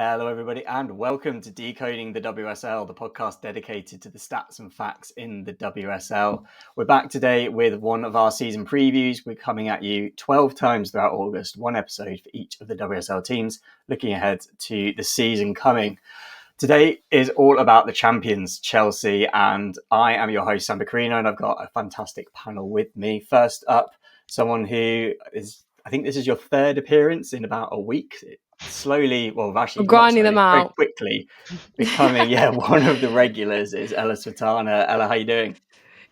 Hello, everybody, and welcome to Decoding the WSL, the podcast dedicated to the stats and facts in the WSL. We're back today with one of our season previews. We're coming at you 12 times throughout August, one episode for each of the WSL teams, looking ahead to the season coming. Today is all about the champions, Chelsea, and I am your host, Sam Biccarino, and I've got a fantastic panel with me. First up, someone who is, I think this is your third appearance in about a week. Slowly, well, actually, I'm grinding them out very quickly, becoming one of the regulars is Ella Smetana. Ella, how you doing?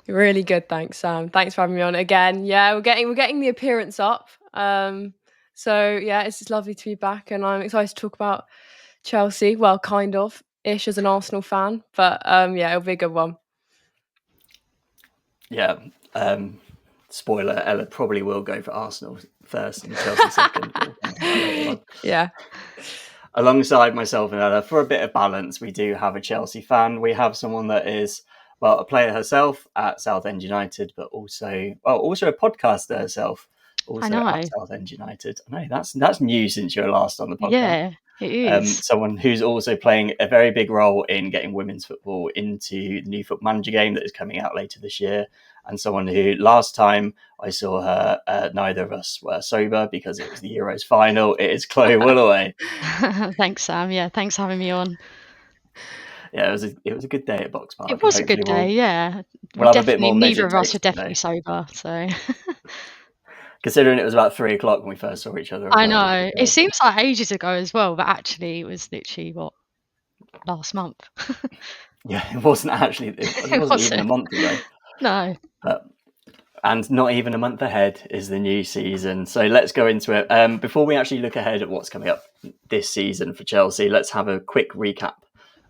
Really good, thanks, Sam. Thanks for having me on again. Yeah, we're getting the appearance up. So yeah, it's just lovely to be back, and I'm excited to talk about Chelsea. Well, kind of ish as an Arsenal fan, but yeah, it'll be a good one. Yeah. Spoiler: Ella probably will go for Arsenal first and Chelsea second. Yeah. Alongside myself and Ella, for a bit of balance, we do have a Chelsea fan. We have someone that is, well, a player herself at Southend United, but also a podcaster herself, also at Southend United. I know that's new since you were last on the podcast. Yeah, it is. Someone who's also playing a very big role in getting women's football into the new Football Manager game that is coming out later this year. And someone who last time I saw her, neither of us were sober because it was the Euros final. It is Chloe Woolaway. Thanks, Sam. Yeah, thanks for having me on. Yeah, it was a good day at Box Park. It was a good day. Yeah, we'll have a bit more. Neither of us were definitely sober, so. Considering it was about 3:00 when we first saw each other. I know. It seems like ages ago as well, but actually it was literally last month. Yeah, it wasn't actually. It wasn't even a month ago. No. And not even a month ahead is the new season. So let's go into it. Before we actually look ahead at what's coming up this season for Chelsea, let's have a quick recap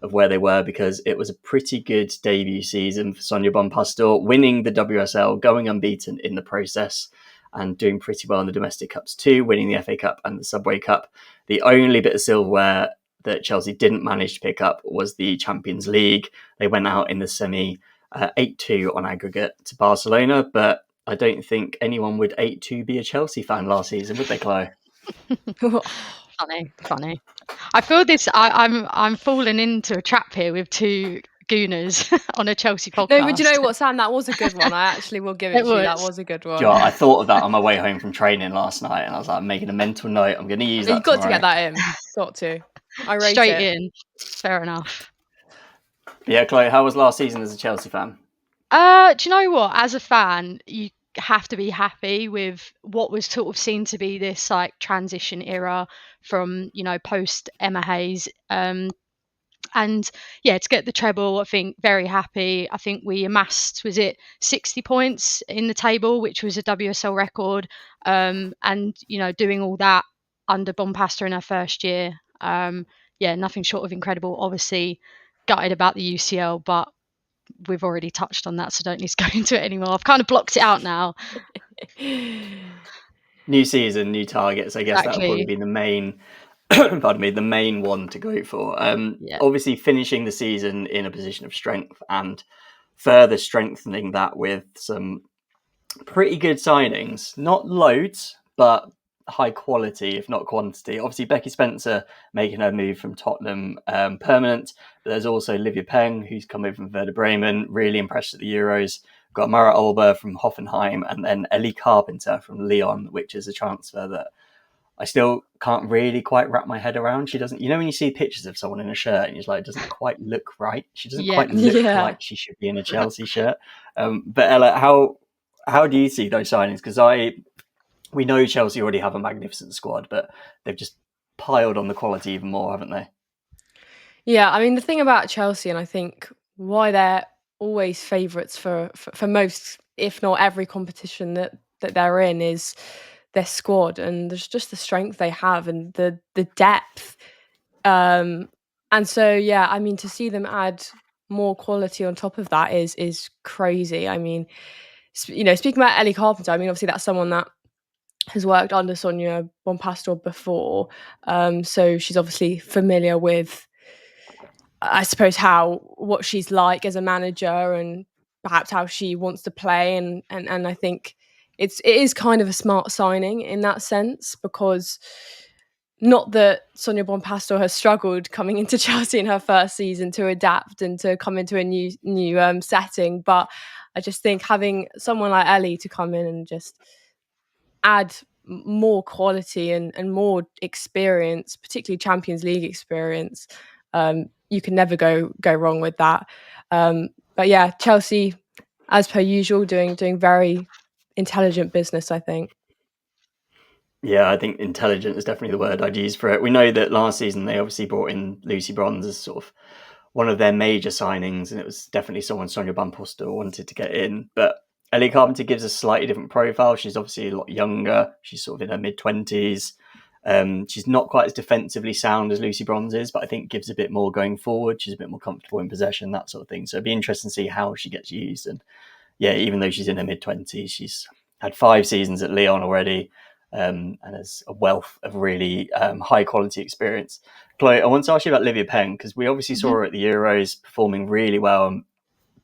of where they were, because it was a pretty good debut season for Sonia Bompastor, winning the WSL, going unbeaten in the process, and doing pretty well in the domestic cups too, winning the FA Cup and the Subway Cup. The only bit of silverware that Chelsea didn't manage to pick up was the Champions League. They went out in the semi 8-2 on aggregate to Barcelona, but I don't think anyone would 8-2 be a Chelsea fan last season, would they, Chloe? Funny. I feel this. I'm falling into a trap here with two gooners on a Chelsea podcast. No, but do you know what, Sam? That was a good one. I actually will give it to you. That was a good one. Yeah, I thought of that on my way home from training last night, and I was like, I'm making a mental note. I'm going to use that. You've got to get that in. Got to. I rate straight it. in. Fair enough. Yeah, Chloe, how was last season as a Chelsea fan? Do you know what? As a fan, you have to be happy with what was sort of seen to be this like transition era from, post Emma Hayes. And yeah, to get the treble, I think very happy. I think we amassed, 60 points in the table, which was a WSL record. And, doing all that under Bompastor in her first year. Yeah, nothing short of incredible. Obviously gutted about the UCL, but we've already touched on that, so don't need to go into it anymore. I've kind of blocked it out now. New season, new targets. I guess that'll probably be the main the main one to go for. Obviously finishing the season in a position of strength and further strengthening that with some pretty good signings. Not loads, but high quality, if not quantity. Obviously, Becky Spencer making her move from Tottenham permanent. But there's also Livia Peng, who's come over from Werder Bremen, really impressed at the Euros. Got Mara Olber from Hoffenheim, and then Ellie Carpenter from Lyon, which is a transfer that I still can't really quite wrap my head around. She doesn't, when you see pictures of someone in a shirt and you're like, it doesn't quite look right. She doesn't quite look like she should be in a Chelsea shirt. But Ella, how do you see those signings? Because we know Chelsea already have a magnificent squad, but they've just piled on the quality even more, haven't they? Yeah, I mean, the thing about Chelsea, and I think why they're always favourites for most, if not every competition that they're in, is their squad, and there's just the strength they have and the depth. And so, yeah, I mean, to see them add more quality on top of that is crazy. I mean, speaking about Ellie Carpenter, I mean, obviously that's someone that has worked under Sonia Bompastor before. So she's obviously familiar with, I suppose, what she's like as a manager and perhaps how she wants to play. And I think it is kind of a smart signing in that sense, because not that Sonia Bompastor has struggled coming into Chelsea in her first season to adapt and to come into a new setting, but I just think having someone like Ellie to come in and just add more quality and more experience, particularly Champions League experience, you can never go wrong with that. But yeah, Chelsea, as per usual, doing very intelligent business, I think. Yeah, I think intelligent is definitely the word I'd use for it. We know that last season they obviously brought in Lucy Bronze as sort of one of their major signings, and it was definitely someone Sonia Bompastor wanted to get in. But Ellie Carpenter gives a slightly different profile. She's obviously a lot younger. She's sort of in her mid-20s. She's not quite as defensively sound as Lucy Bronze is, but I think gives a bit more going forward. She's a bit more comfortable in possession, that sort of thing. So it'd be interesting to see how she gets used. And yeah, even though she's in her mid-20s, she's had 5 seasons at Lyon already. And has a wealth of really high quality experience. Chloe, I want to ask you about Livia Peng, because we obviously saw her at the Euros performing really well and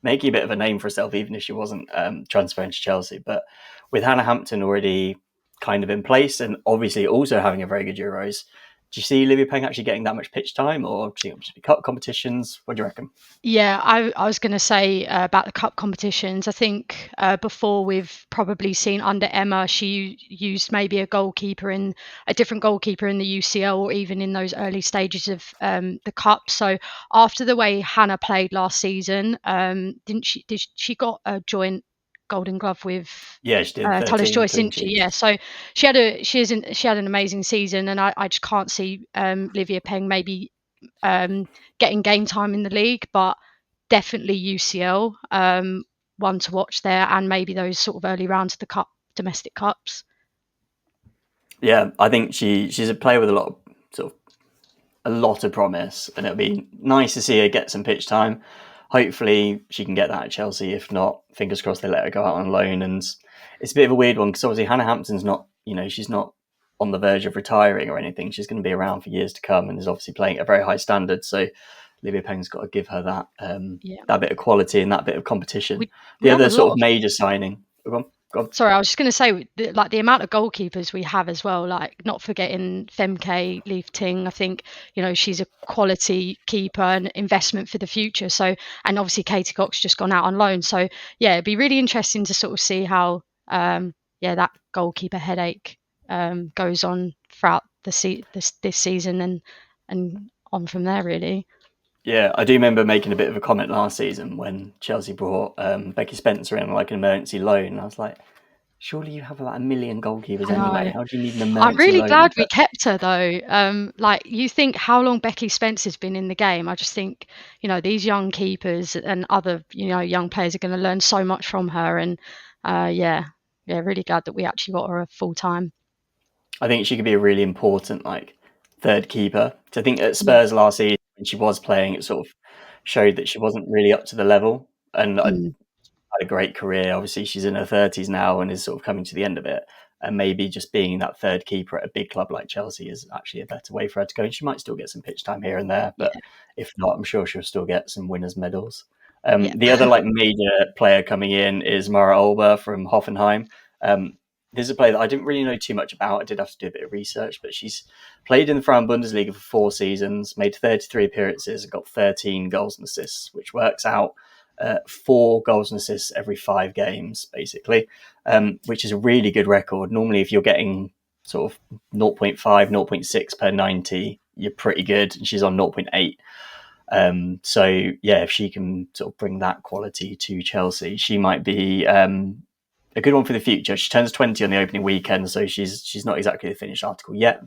making a bit of a name for herself, even if she wasn't transferring to Chelsea. But with Hannah Hampton already kind of in place and obviously also having a very good Euros, do you see Livia Peng actually getting that much pitch time, or do you think it should be cup competitions? What do you reckon? Yeah, I was going to say about the cup competitions. I think before we've probably seen under Emma, she used maybe a different goalkeeper in the UCL or even in those early stages of the cup. So after the way Hannah played last season, did she got a joint Golden Glove with Yeah, she did Taylor's 13 Choice, clean didn't she? sheets. Yeah. So she had an amazing season, and I just can't see Livia Peng maybe getting game time in the league, but definitely UCL, one to watch there, and maybe those sort of early rounds of the domestic cups. Yeah, I think she's a player with a lot of promise, and it'll be nice to see her get some pitch time. Hopefully she can get that at Chelsea. If not, fingers crossed they let her go out on loan. And it's a bit of a weird one because obviously Hannah Hampton's not, she's not on the verge of retiring or anything. She's going to be around for years to come and is obviously playing at a very high standard. So Livia Peng's got to give her that that bit of quality and that bit of competition. The other sort of major signing. Go on. Sorry, I was just going to say, the amount of goalkeepers we have as well, like not forgetting Femke Leaf Ting. I think, she's a quality keeper and investment for the future. So, and obviously Katie Cox just gone out on loan. So yeah, it'd be really interesting to sort of see how, that goalkeeper headache goes on throughout this season and on from there, really. Yeah, I do remember making a bit of a comment last season when Chelsea brought Becky Spencer in like an emergency loan. I was like, surely you have about 1 million goalkeepers anyway. How do you need an emergency I'm really loan? glad we kept her though. You think how long Becky Spencer's been in the game. I just think, these young keepers and other, young players are going to learn so much from her. And really glad that we actually got her full time. I think she could be a really important third keeper. So I think at Spurs last season when she was playing, it sort of showed that she wasn't really up to the level. And I had a great career. Obviously, she's in her 30s now and is sort of coming to the end of it. And maybe just being that third keeper at a big club like Chelsea is actually a better way for her to go. And she might still get some pitch time here and there, but if not, I'm sure she'll still get some winners' medals. The other major player coming in is Mara Olber from Hoffenheim. This is a player that I didn't really know too much about. I did have to do a bit of research, but she's played in the Frauen Bundesliga for 4 seasons, made 33 appearances, and got 13 goals and assists, which works out 4 goals and assists every 5 games, basically, which is a really good record. Normally, if you're getting sort of 0.5, 0.6 per 90, you're pretty good. And she's on 0.8. So, yeah, if she can sort of bring that quality to Chelsea, she might be a good one for the future. She turns 20 on the opening weekend, so she's not exactly the finished article yet.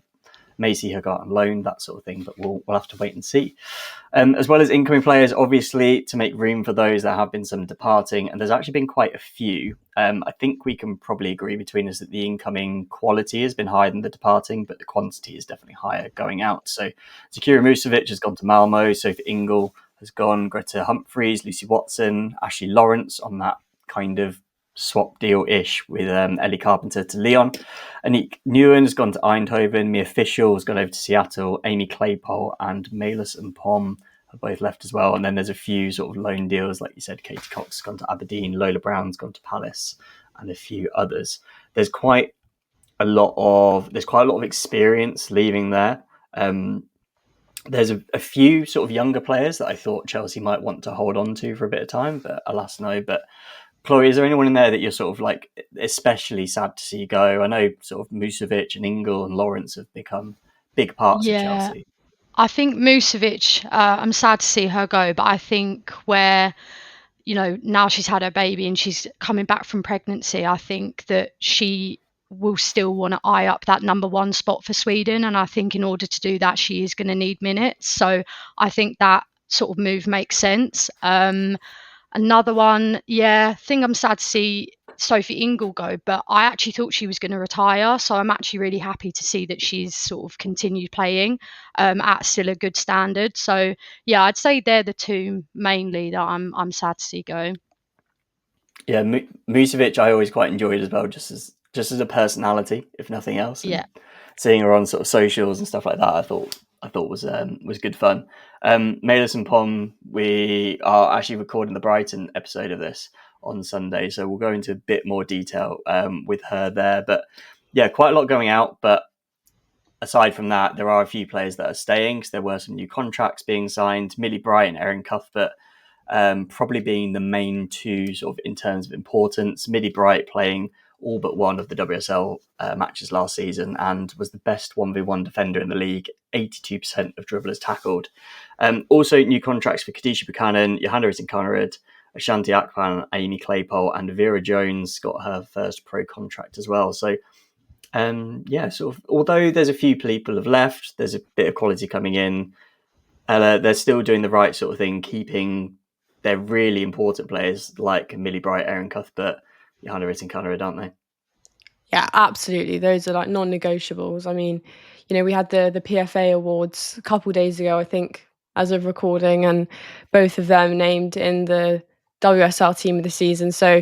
May see her go out on loan, that sort of thing, but we'll have to wait and see. As well as incoming players, obviously, to make room for those, there have been some departing, and there's actually been quite a few. I think we can probably agree between us that the incoming quality has been higher than the departing, but the quantity is definitely higher going out. So Zakira Musovic has gone to Malmo, Sophie Ingle has gone, Greta Humphreys, Lucy Watson, Ashley Lawrence on that kind of swap deal-ish with Ellie Carpenter to Lyon. Aniek Nguyen has gone to Eindhoven. Mia Fischel has gone over to Seattle. Amy Claypole and Melis and Pom have both left as well. And then there's a few sort of loan deals, like you said. Katie Cox has gone to Aberdeen. Lola Brown's gone to Palace, and a few others. There's quite there's quite a lot of experience leaving there. There's a few sort of younger players that I thought Chelsea might want to hold on to for a bit of time, but alas, no. But Chloe, is there anyone in there that you're sort of like especially sad to see go? I know sort of Musovic and Ingle and Lawrence have become big parts of Chelsea. I think Musovic, I'm sad to see her go, but I think where, now she's had her baby and she's coming back from pregnancy, I think that she will still want to eye up that number one spot for Sweden. And I think in order to do that, she is going to need minutes. So I think that sort of move makes sense. Another one, thing I'm sad to see Sophie Ingle go, but I actually thought she was going to retire. So I'm actually really happy to see that she's sort of continued playing at still a good standard. So yeah, I'd say they're the two mainly that I'm sad to see go. Yeah, Musovic I always quite enjoyed as well, just as a personality, if nothing else. And seeing her on sort of socials and stuff like that, I thought was good fun. Melis and Pom, we are actually recording the Brighton episode of this on Sunday, so we'll go into a bit more detail with her there. But yeah, quite a lot going out. But aside from that, there are a few players that are staying because there were some new contracts being signed. Millie Bright and Erin Cuthbert probably being the main two sort of in terms of importance. Millie Bright playing all but one of the WSL matches last season and was the best 1v1 defender in the league, 82% of dribblers tackled. Also, new contracts for Kadisha Buchanan, Johanna Ritten-Conrad, Ashanti Akpan, Amy Claypole, and Vera Jones got her first pro contract as well. So, sort of, although there's a few people have left, there's a bit of quality coming in. They're still doing the right sort of thing, keeping their really important players like Millie Bright, Erin Cuthbert, Johanna Ritten-Conrad, aren't they? Yeah, absolutely. Those are like non-negotiables. I mean, we had the PFA awards a couple of days ago, I think, as of recording, and both of them named in the WSL team of the season. So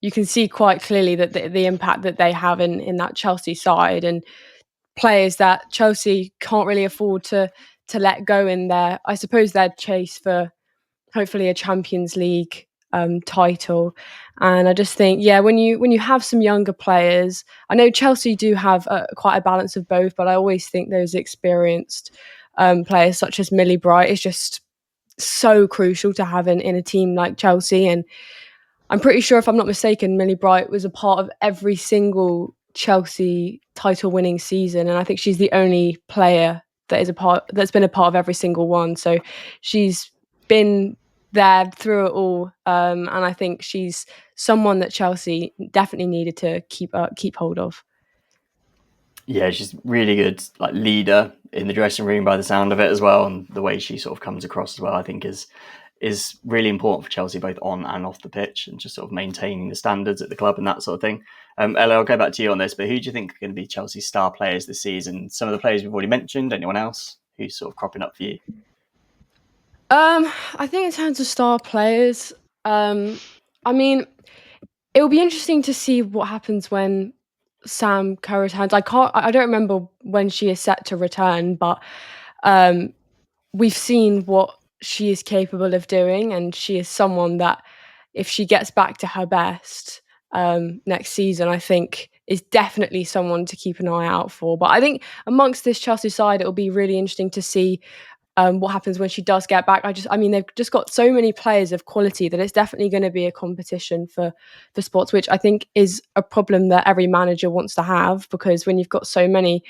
you can see quite clearly that the impact that they have in that Chelsea side, and players that Chelsea can't really afford to let go in there. I suppose their chase for hopefully a Champions League title. And I just think, when you have some younger players, I know Chelsea do have quite a balance of both, but I always think those experienced players such as Millie Bright is just so crucial to have in a team like Chelsea. And I'm pretty sure, if I'm not mistaken, Millie Bright was a part of every single Chelsea title winning season, and I think she's the only player that's been a part of every single one. So she's been there through it all, and I think she's someone that Chelsea definitely needed to keep hold of. Yeah, she's really good, like leader in the dressing room by the sound of it as well, and the way she sort of comes across as well, I think is really important for Chelsea both on and off the pitch, and just sort of maintaining the standards at the club and that sort of thing. Ella, I'll go back to you on this, but who do you think are going to be Chelsea's star players this season? Some of the players we've already mentioned. Anyone else who's sort of cropping up for you? I think in terms of star players, I mean, it will be interesting to see what happens when Sam Kerr returns. I don't remember when she is set to return, but we've seen what she is capable of doing, and she is someone that, if she gets back to her best next season, I think is definitely someone to keep an eye out for. But I think amongst this Chelsea side, it'll be really interesting to see what happens when she does get back. They've just got so many players of quality that it's definitely going to be a competition for spots, which I think is a problem that every manager wants to have, because when you've got so many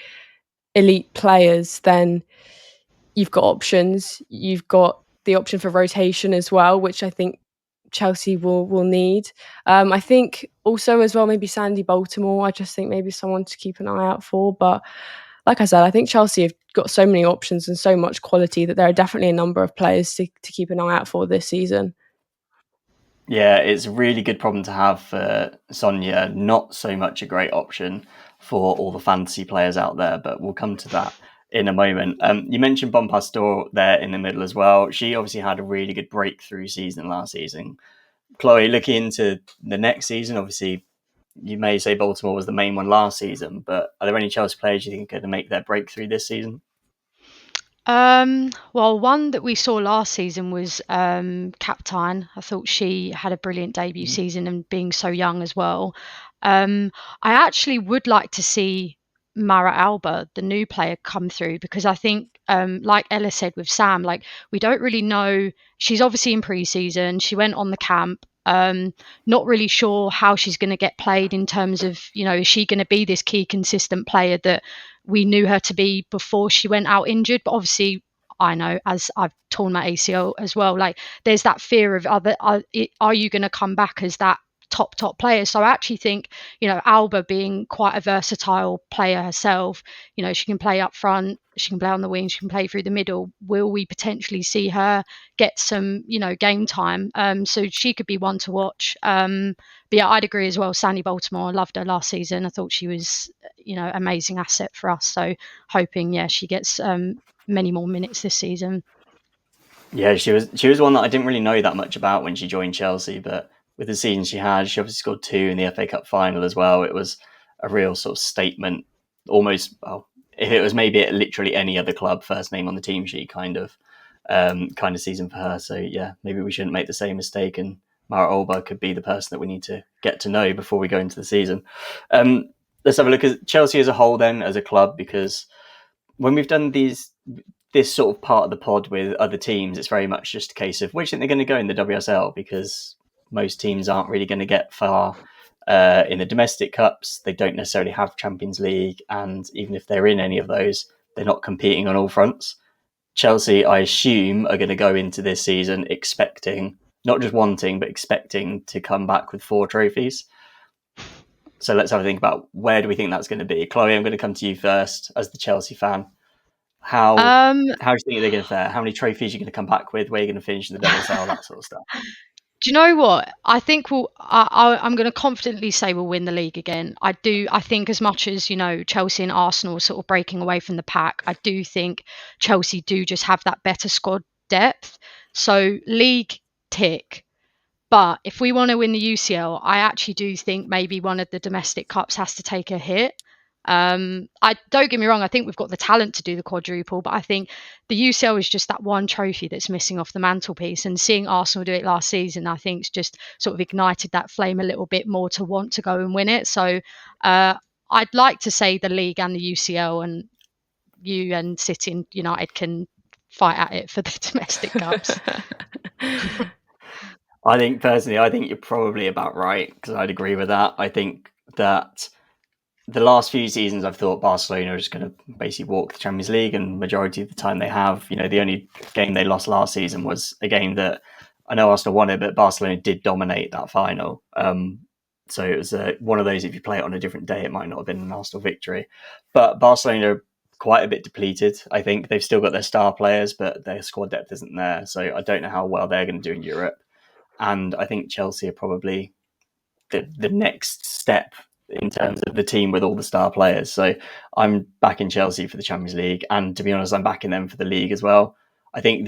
elite players, then you've got options. You've got the option for rotation as well, which I think Chelsea will need. I think also as well, maybe Sandy Baltimore. I just think maybe someone to keep an eye out for. But like I said, I think Chelsea have got so many options and so much quality that there are definitely a number of players to keep an eye out for this season. Yeah, it's a really good problem to have for Sonia. Not so much a great option for all the fantasy players out there, but we'll come to that in a moment. You mentioned Bompastor there in the middle as well. She obviously had a really good breakthrough season last season. Chloe, looking into the next season, obviously you may say Baltimore was the main one last season, but are there any Chelsea players you think are going to make their breakthrough this season? Well, one that we saw last season was Captain. I thought she had a brilliant debut season, and being so young as well. I actually would like to see Mara Alba, the new player, come through, because I think, like Ella said with Sam, like, we don't really know. She's obviously in pre-season. She went on the camp. Not really sure how she's going to get played in terms of, is she going to be this key consistent player that we knew her to be before she went out injured? But obviously, I know, as I've torn my ACL as well, like, there's that fear of, are you going to come back as that top player? So I actually think, Alba, being quite a versatile player herself, she can play up front, she can play on the wing, she can play through the middle. Will we potentially see her get some, game time? So she could be one to watch. But yeah, I'd agree as well. Sandy Baltimore, I loved her last season. I thought she was, amazing asset for us. So hoping, she gets many more minutes this season. Yeah, she was one that I didn't really know that much about when she joined Chelsea, but with the season she had, she obviously scored 2 in the FA Cup final as well. It was a real sort of statement, almost. Well, if it was maybe at literally any other club, first name on the team sheet kind of season for her. So yeah, maybe we shouldn't make the same mistake, and Mara Olba could be the person that we need to get to know before we go into the season. Let's have a look at Chelsea as a whole then, as a club, because when we've done this sort of part of the pod with other teams, it's very much just a case of which think they're going to go in the WSL, because most teams aren't really going to get far in the domestic cups. They don't necessarily have Champions League, and even if they're in any of those, they're not competing on all fronts. Chelsea, I assume, are going to go into this season expecting, not just wanting, but expecting to come back with 4 trophies. So let's have a think about where do we think that's going to be. Chloe, I'm going to come to you first as the Chelsea fan. How do you think they're going to fare? How many trophies are you going to come back with? Where are you going to finish in the WSL? That sort of stuff. Do you know what? I think I'm going to confidently say we'll win the league again. I think as much as, Chelsea and Arsenal are sort of breaking away from the pack, I do think Chelsea do just have that better squad depth. So league, tick. But if we want to win the UCL, I actually do think maybe one of the domestic cups has to take a hit. I don't get me wrong, I think we've got the talent to do the quadruple, but I think the UCL is just that one trophy that's missing off the mantelpiece. And seeing Arsenal do it last season, I think it's just sort of ignited that flame a little bit more to want to go and win it. So I'd like to say the league and the UCL, and you and City and United can fight at it for the domestic cups. I think you're probably about right, because I'd agree with that. I think that the last few seasons, I've thought Barcelona are just going to basically walk the Champions League, and majority of the time they have. The only game they lost last season was a game that I know Arsenal won it, but Barcelona did dominate that final. So it was one of those, if you play it on a different day, it might not have been an Arsenal victory. But Barcelona are quite a bit depleted. I think they've still got their star players, but their squad depth isn't there. So I don't know how well they're going to do in Europe. And I think Chelsea are probably the next step in terms of the team with all the star players. So I'm backing Chelsea for the Champions League, and to be honest, I'm backing them for the league as well. I think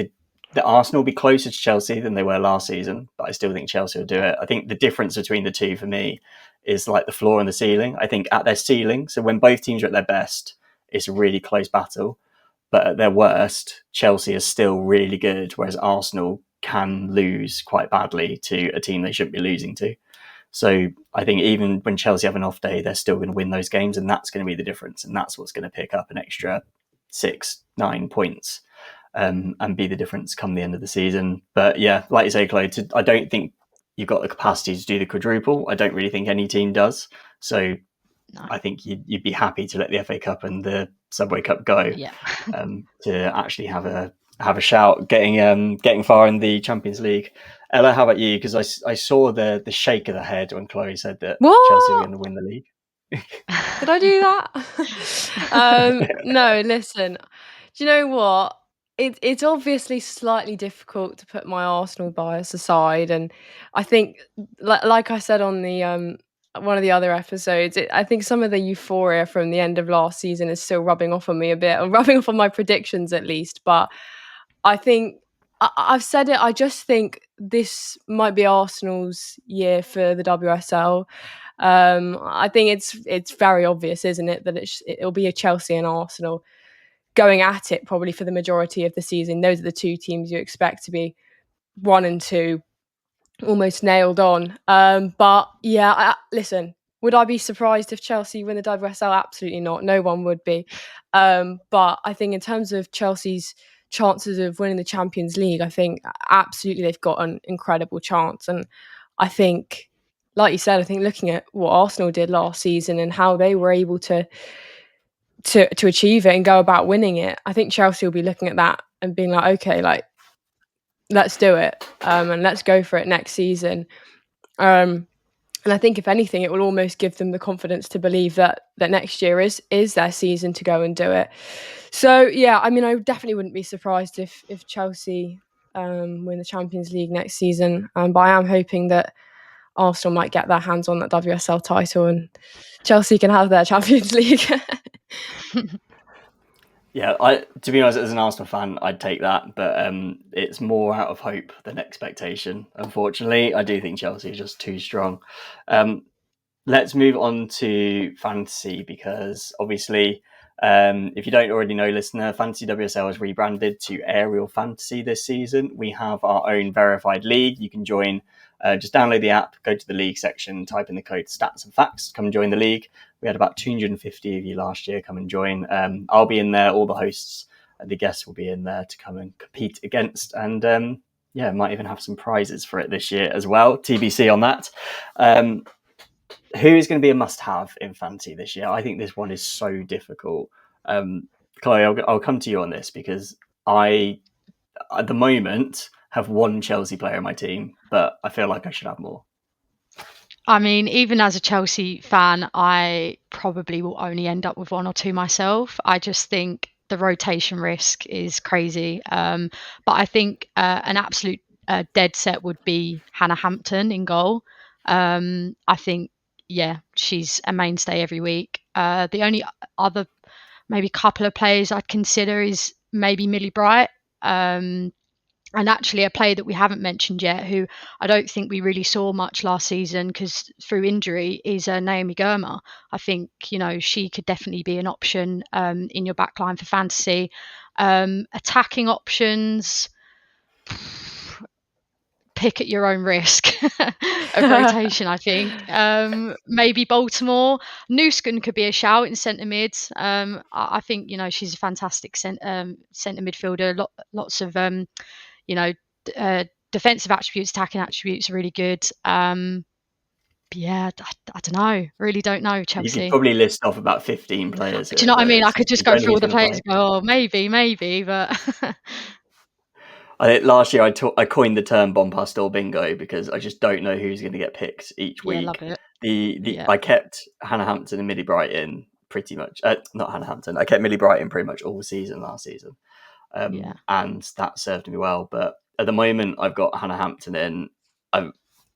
the Arsenal will be closer to Chelsea than they were last season, but I still think Chelsea will do it. I think the difference between the two for me is like the floor and the ceiling. I think at their ceiling, so when both teams are at their best, it's a really close battle. But at their worst, Chelsea is still really good, whereas Arsenal can lose quite badly to a team they shouldn't be losing to. So I think even when Chelsea have an off day, they're still going to win those games, and that's going to be the difference. And that's what's going to pick up an extra 6-9 points and be the difference come the end of the season. But yeah, like you say, Chloe, I don't think you've got the capacity to do the quadruple. I don't really think any team does. So no. I think you'd be happy to let the FA Cup and the Subway Cup go to actually have a shout getting far in the Champions League. Ella, how about you? Because I saw the shake of the head when Chloe said that Chelsea were going to win the league. Did I do that? No, listen. Do you know what? It's obviously slightly difficult to put my Arsenal bias aside, and I think, like I said on the one of the other episodes, I think some of the euphoria from the end of last season is still rubbing off on me a bit, or rubbing off on my predictions at least. But I think I've said it. I just think this might be Arsenal's year for the WSL. I think it's very obvious, isn't it, that it'll be a Chelsea and Arsenal going at it probably for the majority of the season. Those are the two teams you expect to be 1 and 2 almost nailed on. But yeah, listen, Would I be surprised if Chelsea win the WSL? Absolutely not. No one would be. But I think in terms of Chelsea's chances of winning the Champions League, I think absolutely they've got an incredible chance. And I think, like you said, I think looking at what Arsenal did last season and how they were able to achieve it and go about winning it, I think Chelsea will be looking at that and being like, okay, like, let's do it, and let's go for it next season. And I think if anything, it will almost give them the confidence to believe that next year is their season to go and do it. So yeah, I mean, I definitely wouldn't be surprised if Chelsea win the Champions League next season. But I am hoping that Arsenal might get their hands on that WSL title and Chelsea can have their Champions League. Yeah, to be honest, as an Arsenal fan, I'd take that, but it's more out of hope than expectation. Unfortunately, I do think Chelsea is just too strong. Let's move on to fantasy, because obviously, if you don't already know, listener, Fantasy WSL has rebranded to Aerial Fantasy this season. We have our own verified league. You can join. Just download the app, go to the league section, type in the code Stats and Facts, come and join the league. We had about 250 of you last year come and join. I'll be in there, all the hosts and the guests will be in there to come and compete against, and might even have some prizes for it this year as well. TBC on that. Who is going to be a must-have in fantasy this year? I think this one is so difficult. Chloe, I'll come to you on this, because I, at the moment, have one Chelsea player in my team, but I feel like I should have more. I mean, even as a Chelsea fan, I probably will only end up with one or two myself. I just think the rotation risk is crazy. But I think an absolute dead set would be Hannah Hampton in goal. I think, she's a mainstay every week. The only other maybe couple of players I'd consider is maybe Millie Bright. And actually a player that we haven't mentioned yet, who I don't think we really saw much last season because through injury, is Naomi Girma. I think, she could definitely be an option in your backline for fantasy. Attacking options, pick at your own risk of rotation, I think. Maybe Baltimore. Nuskin could be a shout in centre mid. I think, she's a fantastic centre midfielder. Lots of defensive attributes, attacking attributes are really good. I don't know. Really don't know, Chelsea. You could probably list off about 15 players. Do you know what I mean? I could just go through all the players and go, oh, maybe, but... I think last year I coined the term Bompastor Bingo, because I just don't know who's going to get picked each week. Love it. I kept Hannah Hampton and Millie Bright in pretty much. Not Hannah Hampton. I kept Millie Bright in pretty much all season last season. And that served me well. But at the moment, I've got Hannah Hampton in. I'm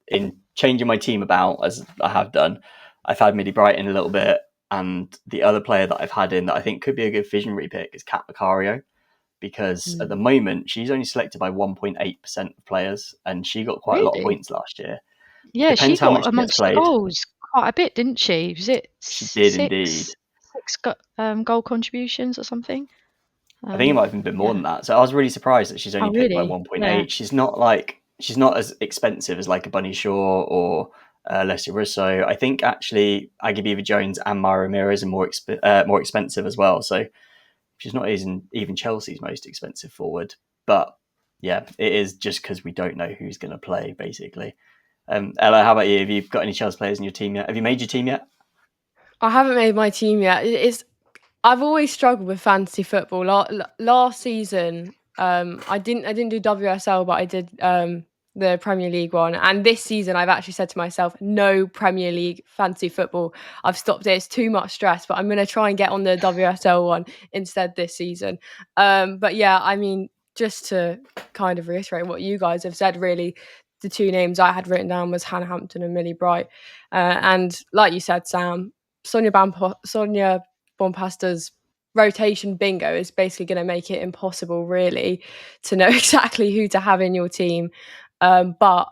in changing my team about, as I have done. I've had Millie Bright in a little bit, and the other player that I've had in that I think could be a good visionary pick is Kat Biccarino, because at the moment she's only selected by 1.8% of players, and she got quite a lot of points last year. Yeah, depends she got amongst the goals quite a bit, didn't she? Was it she did indeed 6 goal contributions or something? I think it might have been a bit more than that. So I was really surprised that she's only picked by 1.8. Yeah. She's not as expensive as like a Bunny Shaw or Leslie Russo. I think actually Aggie Jones and Mara Ramirez are more expensive as well. So she's not even Chelsea's most expensive forward. But yeah, it is just because we don't know who's going to play, basically. Ella, how about you? Have you got any Chelsea players in your team yet? Have you made your team yet? I haven't made my team yet. I've always struggled with fantasy football. Last season, I didn't do WSL, but I did the Premier League one. And this season, I've actually said to myself, no Premier League fantasy football. I've stopped it. It's too much stress. But I'm going to try and get on the WSL one instead this season. But yeah, I mean, just to kind of reiterate what you guys have said, really, the two names I had written down was Hannah Hampton and Millie Bright. And like you said, Sam, Sonia Bompastor's rotation bingo is basically going to make it impossible, really, to know exactly who to have in your team. But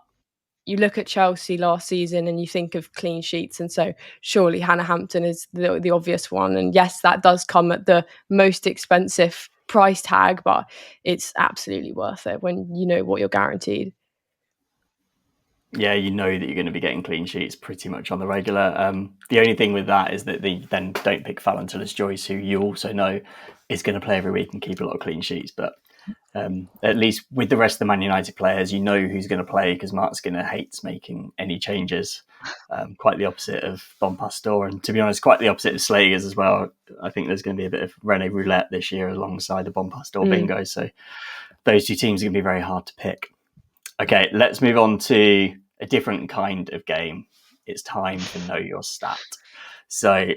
you look at Chelsea last season and you think of clean sheets, and so surely Hannah Hampton is the obvious one. And yes, that does come at the most expensive price tag, but it's absolutely worth it when you know what you're guaranteed. Yeah, you know that you're going to be getting clean sheets pretty much on the regular. The only thing with that is that they then don't pick Valentinus Joyce, who you also know is going to play every week and keep a lot of clean sheets. But at least with the rest of the Man United players, you know who's going to play because Mark Skinner hates making any changes. Quite the opposite of Bompastor, and to be honest, quite the opposite of Slagers as well. I think there's going to be a bit of Rene Roulette this year alongside the Bompastor Bingo. So those two teams are going to be very hard to pick. Okay, let's move on to a different kind of game. It's time for Know Your Stat. So,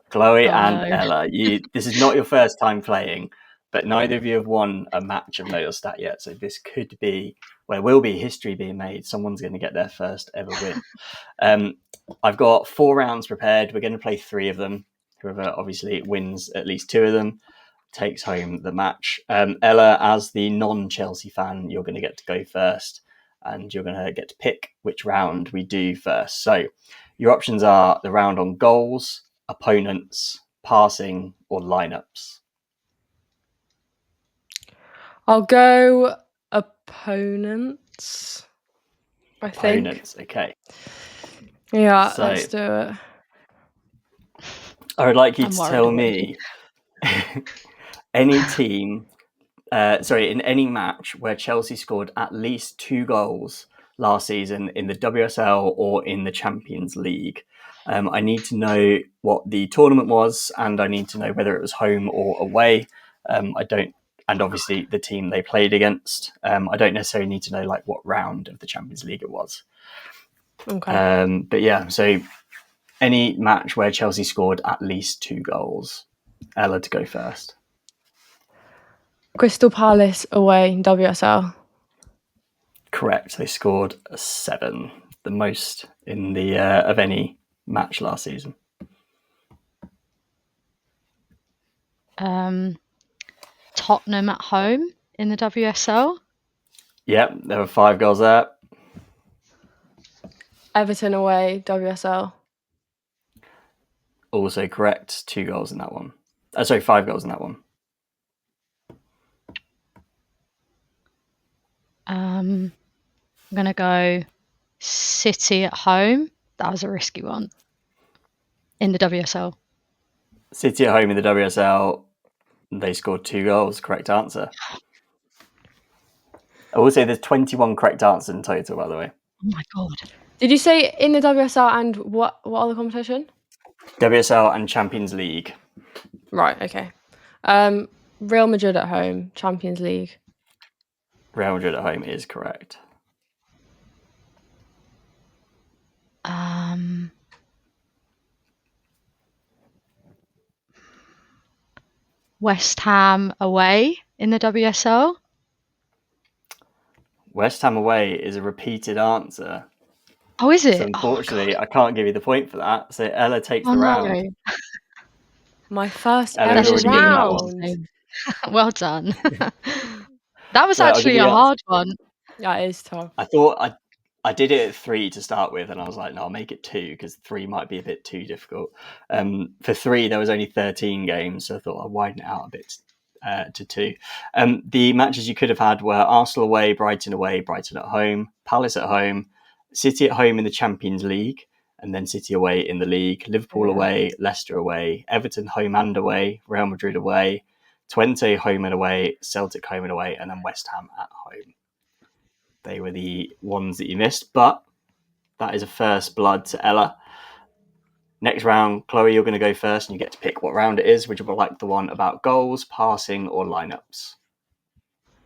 Chloe and Ella, this is not your first time playing, but neither of you have won a match of Know Your Stat yet. So this could be, well, will be history being made. Someone's going to get their first ever win. I've got 4 rounds prepared. We're going to play 3 of them. Whoever obviously wins at least 2 of them takes home the match. Ella, as the non-Chelsea fan, you're going to get to go first, and you're going to get to pick which round we do first. So your options are the round on goals, opponents, passing, or lineups. I'll go opponents, I think. Opponents, okay. Yeah, so, let's do it. I would like you to tell me any team, in any match where Chelsea scored at least 2 goals last season in the WSL or in the Champions League. I need to know what the tournament was, and I need to know whether it was home or away. And obviously the team they played against. I don't necessarily need to know like what round of the Champions League it was. Okay. But yeah, so any match where Chelsea scored at least 2 goals. Ella, to go first. Crystal Palace away in WSL. Correct. They scored 7, the most in the of any match last season. Tottenham at home in the WSL. Yep, there were 5 goals there. Everton away, WSL. Also correct. 2 goals in that one. 5 goals in that one. I'm going to go City at home. That was a risky one. In the WSL. City at home in the WSL. They scored 2 goals. Correct answer. I will say there's 21 correct answers in total, by the way. Oh my God. Did you say in the WSL and what other competition? WSL and Champions League. Right, okay. Real Madrid at home, Champions League. Real Madrid at home is correct. West Ham away in the WSL. West Ham away is a repeated answer. Oh, is it? So unfortunately, I can't give you the point for that. So Ella takes the round. My first ever round. Well done. That was actually a hard one. Yeah, it is tough. I thought I did it at 3 to start with, and I was like, no, I'll make it 2 because 3 might be a bit too difficult. For 3, there was only 13 games, so I thought I'd widen it out a bit to 2. The matches you could have had were Arsenal away, Brighton at home, Palace at home, City at home in the Champions League, and then City away in the league, Liverpool away, Leicester away, Everton home and away, Real Madrid away, Twente home and away, Celtic home and away, and then West Ham at home. They were the ones that you missed, but that is a first blood to Ella. Next round, Chloe, you're going to go first, and you get to pick what round it is. Would you like the one about goals, passing, or lineups?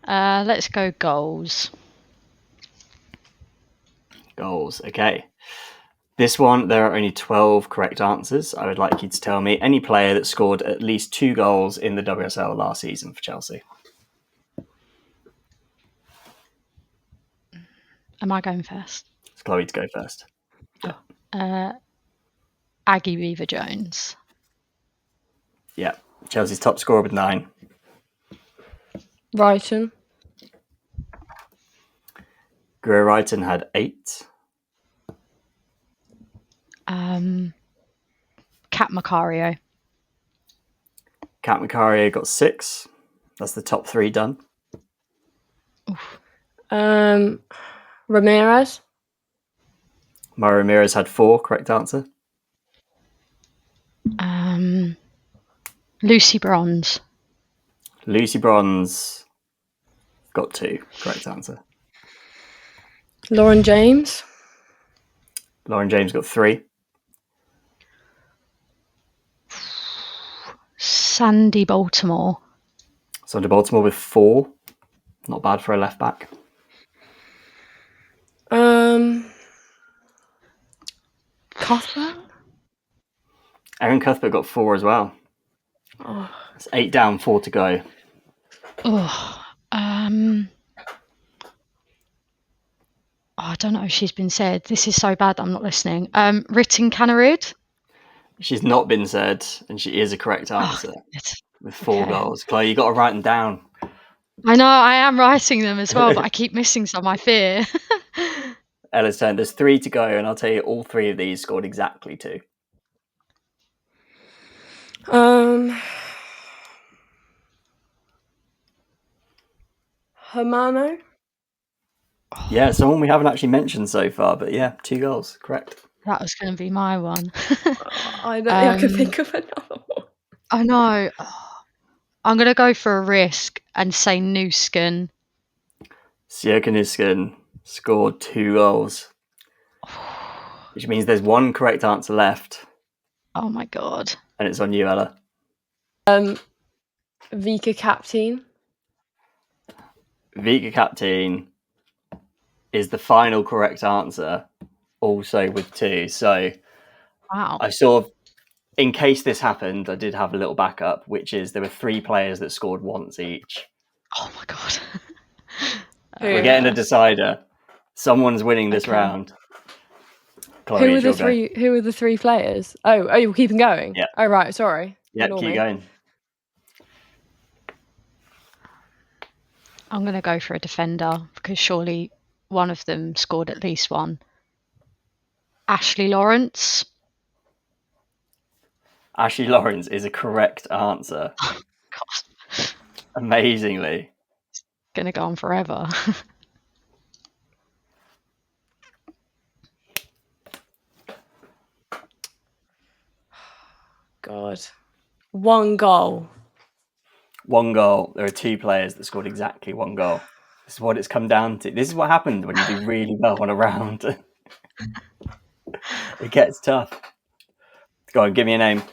Let's go goals. Goals, okay. This one, there are only 12 correct answers. I would like you to tell me any player that scored at least 2 goals in the WSL last season for Chelsea. Am I going first? It's Chloe to go first. Aggie Beaver-Jones. Yeah. Chelsea's top scorer with 9. Brighton. Greer Wrighton had 8. Kat Macario. Kat Macario got 6. That's the top 3 done. Ramirez. Mara Ramirez had 4. Correct answer. Lucy Bronze. Lucy Bronze got 2. Correct answer. Lauren James. Lauren James got 3. Sandy Baltimore. Sandy Baltimore with 4. Not bad for a left back. Cuthbert. Erin Cuthbert got 4 as well. Oh. It's 8 down, 4 to go. I don't know if she's been said. This is so bad I'm not listening. Ritten Canarid. She's not been said, and she is a correct answer with 4 goals. Chloe, you got to write them down. I know, I am writing them as well, but I keep missing some, I fear. Ella's turn. There's 3 to go, and I'll tell you all 3 of these scored exactly 2. Hermano. Yeah, someone we haven't actually mentioned so far, but yeah, 2 goals. Correct. That was going to be my one. I don't think I could think of another one. I know. I'm going to go for a risk and say Nuskin. Sjoeke Nuskin scored 2 goals, which means there's 1 correct answer left. Oh my God. And it's on you, Ella. Vika Captain. Vika Captain is the final correct answer, also with 2. So wow. I sort of, in case this happened, I did have a little backup, which is there were 3 players that scored once each. Oh my God. We're getting a decider. Someone's winning this round. Chloe, who were the 3 players? Oh, you're keeping going? Yeah. Oh, right. Sorry. Yeah, keep going. I'm going to go for a defender because surely one of them scored at least 1. Ashley Lawrence. Ashley Lawrence is a correct answer. Oh, God. Amazingly. It's going to go on forever. God. 1 goal. 1 goal. There are 2 players that scored exactly 1 goal. This is what it's come down to. This is what happened when you do really well on a round. It gets tough. Go on, give me a name.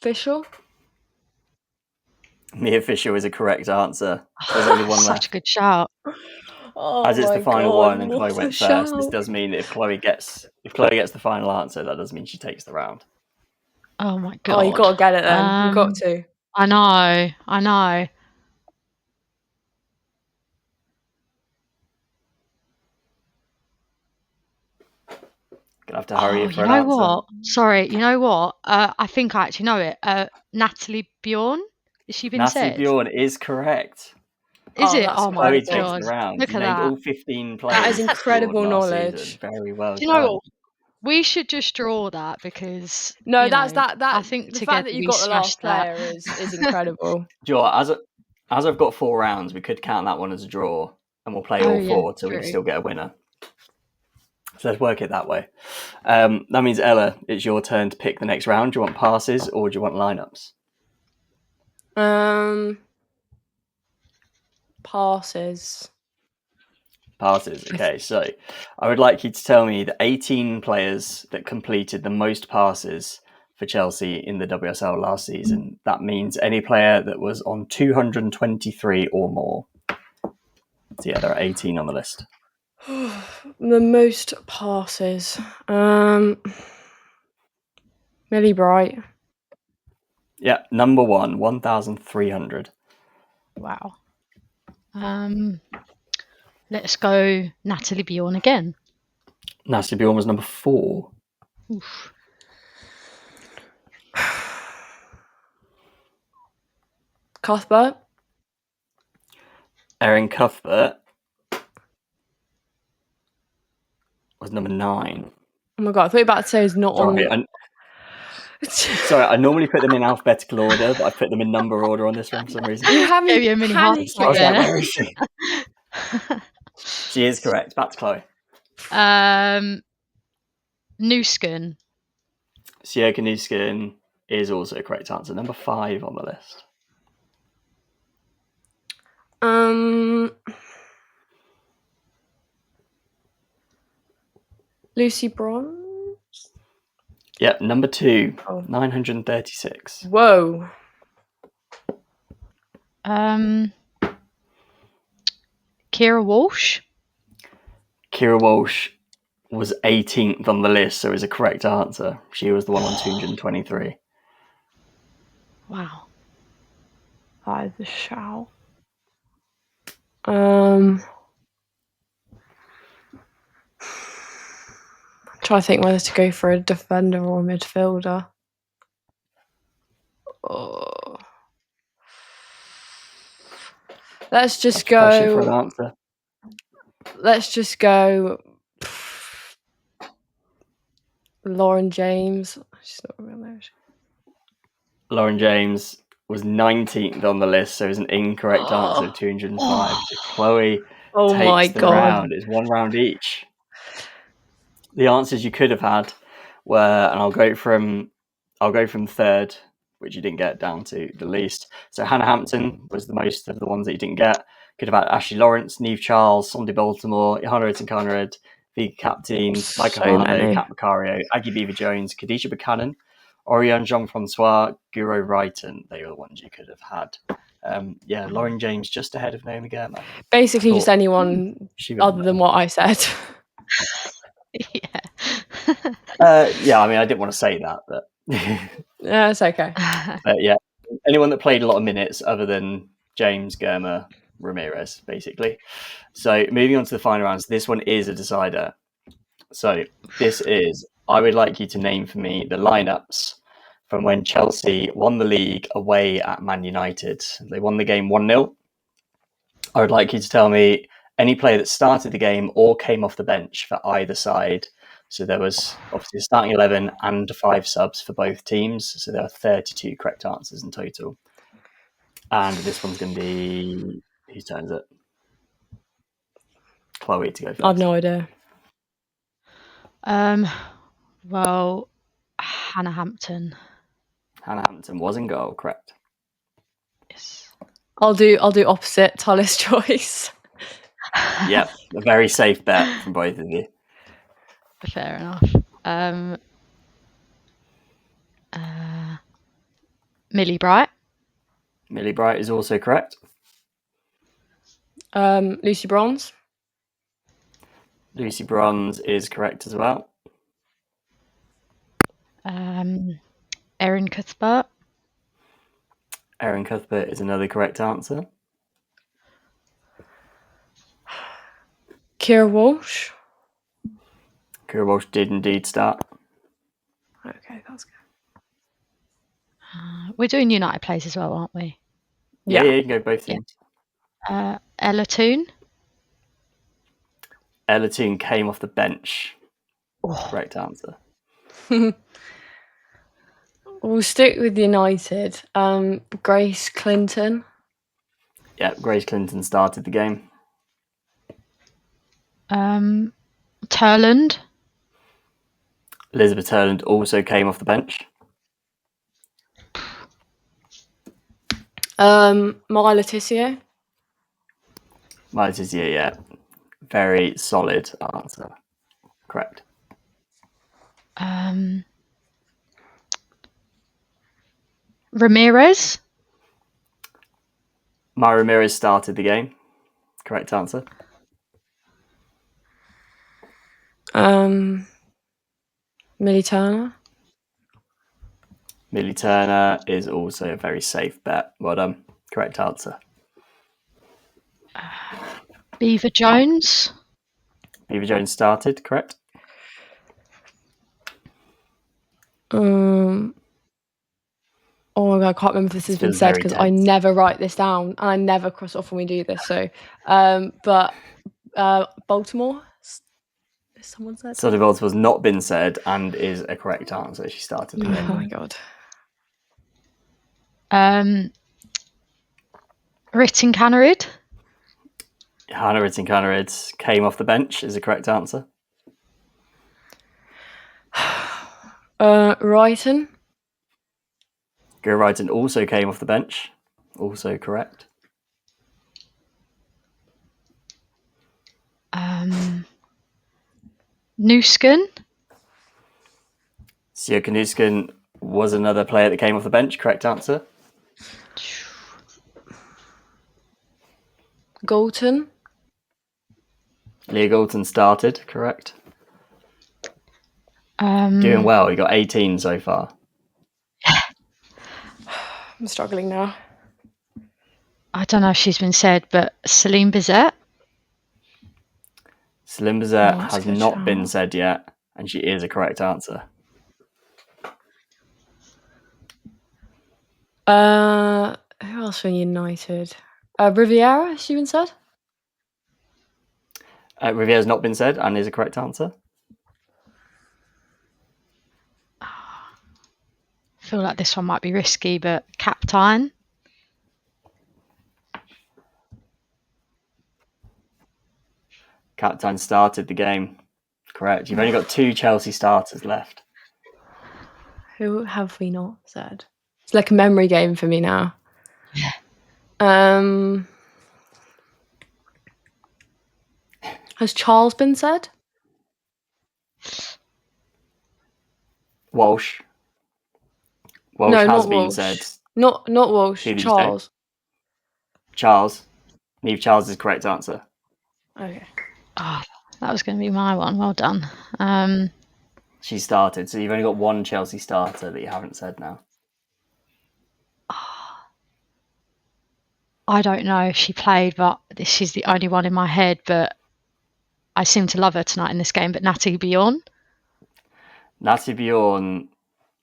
Fisher. Mia Fisher is a correct answer. There's only 1 left. Such a good shout. As it's the final one and Chloe went first, this does mean that if Chloe gets the final answer, that does mean she takes the round. Oh my God. Oh, you got to get it then. You got to. I know. Gonna have to hurry you for an answer. What? Sorry, you know what? I think I actually know it. Natalie Bjorn. Has she been said? Natalie Bjorn is correct. Is it? Oh my God. Takes the round. Look you at named that. all 15 players. That is incredible knowledge. Season. Very well Do you know what? We should just draw that because I think the fact that you got the last player is incredible. Do you know what? As I've got 4 rounds, we could count that one as a draw, and we'll play all 4 till we still get a winner. So let's work it that way. That means Ella, it's your turn to pick the next round. Do you want passes or do you want lineups? Passes. Okay, so I would like you to tell me the 18 players that completed the most passes for Chelsea in the WSL last season. That means any player that was on 223 or more. So yeah, there are 18 on the list. The most passes. Millie Bright. Yeah, number 1, 1,300. Wow. Let's go Natalie Bjorn again. Natalie Bjorn was number 4. Oof. Cuthbert. Erin Cuthbert was number 9. Oh my God, I thought you were about to say he's not on... Sorry, I normally put them in alphabetical order, but I put them in number order on this one for some reason. You have me a mini heart I was like, where is she? She is correct. Back to Chloe. Nuskin. Siaka Nuskin is also a correct answer. Number 5 on the list. Lucy Bronze? Yep, number 2. 936. Whoa. Kira Walsh? Kira Walsh was 18th on the list, so is a correct answer. She was the one on 223. Wow. That is a shout. I'm trying to think whether to go for a defender or a midfielder. Oh. Let's just go. For an answer. Let's just go. Lauren James. She's not real there. Lauren James was 19th on the list, so is an incorrect answer of 205. So Chloe takes the round. It's 1 round each. The answers you could have had were, and I'll go from third, which you didn't get, down to the least. So Hannah Hampton was the most of the ones that you didn't get. Could have had Ashley Lawrence, Neve Charles, Sondi Baltimore, Johanna Otten-Conrad, Vika Captain, Micah Harlow, Kat Macario, Aggie Beaver-Jones, Khadijah Buchanan, Orion Jean-Francois, Guro Wrighton. They were the ones you could have had. Lauren James just ahead of Naomi Germer. Basically just anyone other than what I said. I mean, I didn't want to say that, but... Yeah, it's okay. But yeah, anyone that played a lot of minutes other than James, Germer, Ramirez, basically. So moving on to the final rounds, this one is a decider. So this is, I would like you to name for me the lineups from when Chelsea won the league away at Man United. They won the game 1-0. I would like you to tell me any player that started the game or came off the bench for either side. So there was obviously a starting 11 and 5 subs for both teams. So there are 32 correct answers in total. And this one's going to be... Whose turn is it? Chloe to go first. I've no idea. Well, Hannah Hampton. Hannah Hampton was in goal, correct? Yes. I'll do opposite Tully's choice. Yep, a very safe bet from both of you. Fair enough. Millie Bright. Millie Bright is also correct. Lucy Bronze. Lucy Bronze is correct as well. Erin Cuthbert. Erin Cuthbert is another correct answer. Kira Walsh. Kira Walsh did indeed start. Okay, that's good. We're doing United players as well, aren't we? Yeah, you can go both teams. Ella Toone. Ella Toone came off the bench. Correct answer. We'll stick with United. Grace Clinton. Yeah, Grace Clinton started the game. Turland. Elizabeth Turland also came off the bench. Maya Letitia. Maya Letitia, yeah. Very solid answer. Correct. Ramirez. Maya Ramirez started the game. Correct answer. Millie Turner. Millie Turner is also a very safe bet. Well done. Correct answer. Beaver-Jones. Beaver-Jones started, correct? Oh my God, I can't remember if this has been said because I never write this down and I never cross off when we do this. So, but Baltimore, someone said. Sondi Baltimore's not been said and is a correct answer. She started the game. Oh my God. Ritten Canarid. Hanarids came off the bench is the correct answer. Wrighton. Go Wrighton also came off the bench. Also correct. Nuskin. Siaka Nuskin was another player that came off the bench. Correct answer. Galton. Leah Galton started. Correct. Doing well. You got 18 so far. I'm struggling now. I don't know if she's been said, but Celine Bizet. Celine Bizet has not been said yet, and she is a correct answer. Who else from United? Riviera, has she been said? Riviera's not been said and is a correct answer. I feel like this one might be risky, but Captain. Captain started the game. Correct. You've only got 2 Chelsea starters left. Who have we not said? It's like a memory game for me now. Yeah. Has Charles been said? Walsh. No, has not been Walsh. said. Not Walsh. Who did Charles. Charles. Niamh Charles is the correct answer. Okay. Oh, that was going to be my one. Well done. She started, so you've only got 1 Chelsea starter that you haven't said now. I don't know if she played, but this is the only one in my head. But I seem to love her tonight in this game. But Natty Bjorn. Natty Bjorn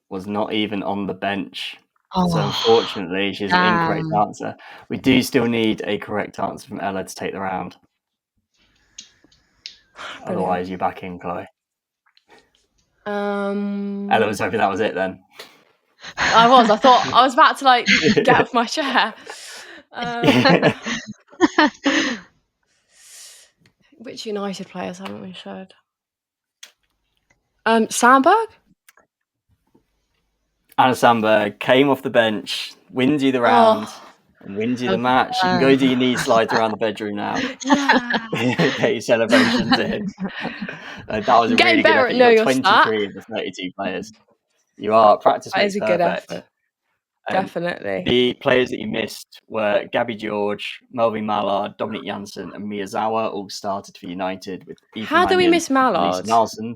was not even on the bench. Oh, so unfortunately, she's an incorrect answer. We do still need a correct answer from Ella to take the round. Brilliant. Otherwise, you're back in, Chloe. Ella was hoping that was it then. I was. I thought I was about to get off my chair. Which United players haven't we showed? Sandberg? Anna Sandberg came off the bench, wins you the round, and wins you the match. You can go do your knee slides around the bedroom now. Yeah. Get your celebrations in. That was a really good effort. You got 23 of the 32 players. You are. Practice makes perfect. That is a good effort. Definitely. The players that you missed were Gabby George, Melvin Mallard, Dominic Janssen, and Miyazawa all started for United. With Ethan How do we miss Mallard? Nelson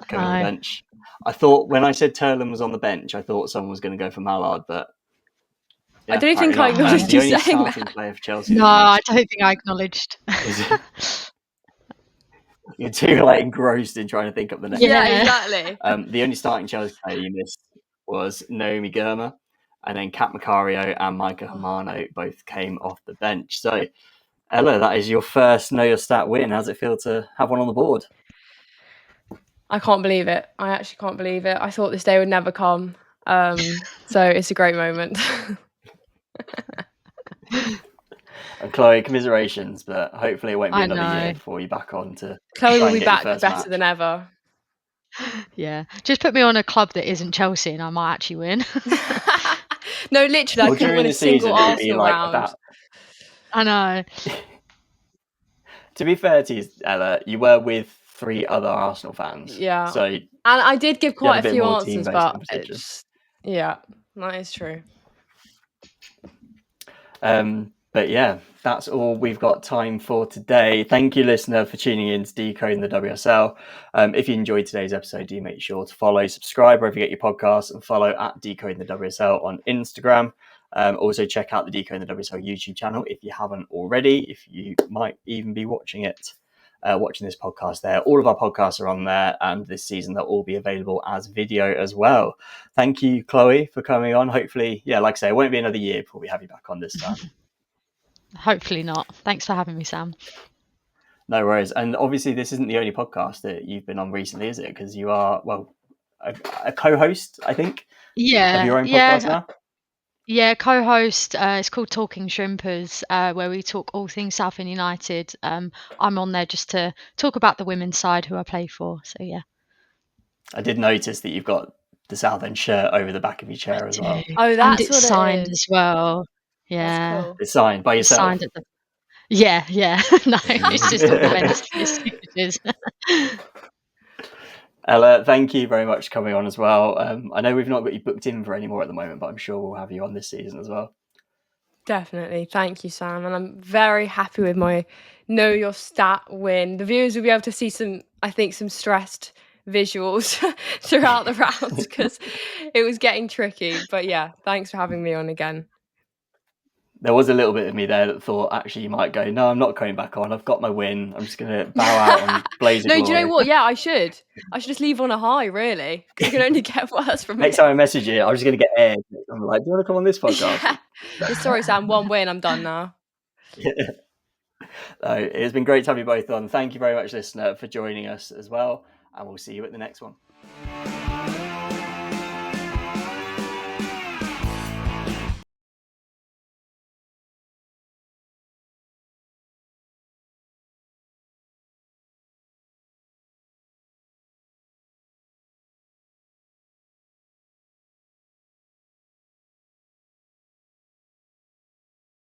coming on the bench. I thought when I said Turlin was on the bench, I thought someone was going to go for Mallard, but I don't think I acknowledged you saying starting player for Chelsea. No, I don't think I acknowledged. You're too engrossed in trying to think of the name. Yeah, exactly. The only starting Chelsea player you missed was Naomi Girma, and then Kat Macario and Micah Hamano both came off the bench. So, Ella, that is your first Know Your Stat win. How does it feel to have one on the board? I can't believe it. I actually can't believe it. I thought this day would never come. So it's a great moment. And Chloe, commiserations, but hopefully it won't be another year before you're back on to. Chloe will be back better than ever. Yeah, just put me on a club that isn't Chelsea, and I might actually win. No, literally, I couldn't win a single Arsenal round. I know. To be fair to you, Ella, you were with 3 other Arsenal fans. Yeah. So, and I did give quite a few answers, but yeah, that is true. But yeah, that's all we've got time for today. Thank you, listener, for tuning in to Decoding the WSL. If you enjoyed today's episode, do make sure to follow, subscribe wherever you get your podcasts, and follow at Decoding the WSL on Instagram. Also, check out the Decoding the WSL YouTube channel if you haven't already, if you might even be watching it. Watching this podcast there. All of our podcasts are on there, and this season they'll all be available as video as well. Thank you, Chloe, for coming on. Hopefully, like I say, it won't be another year before we have you back on this time. Hopefully not. Thanks for having me, Sam. No worries. And obviously this isn't the only podcast that you've been on recently, is it? Because you are, a co-host, I think, of your own podcast now. Yeah, co-host. It's called Talking Shrimpers, where we talk all things Southend United. I'm on there just to talk about the women's side who I play for. So yeah. I did notice that you've got the Southend shirt over the back of your chair as well. Oh, and that's it's what signed it is. as well. That's Yeah, cool. It's signed by it's yourself. signed at the. Yeah. No, it's just all men's signatures. Ella, thank you very much for coming on as well. I know we've not got you booked in for any more at the moment, but I'm sure we'll have you on this season as well. Definitely. Thank you, Sam. And I'm very happy with my Know Your Stat win. The viewers will be able to see some stressed visuals throughout the rounds because it was getting tricky. But yeah, thanks for having me on again. There was a little bit of me there that thought, actually, you might go, no, I'm not coming back on. I've got my win. I'm just going to bow out on blaze of glory. No, do you know what? Yeah, I should just leave on a high, really, because it can only get worse from Next time I message you, I'm just going to get aired. I'm like, do you want to come on this podcast? Yeah. Sorry, Sam. One win. I'm done now. It's been great to have you both on. Thank you very much, listener, for joining us as well. And we'll see you at the next one.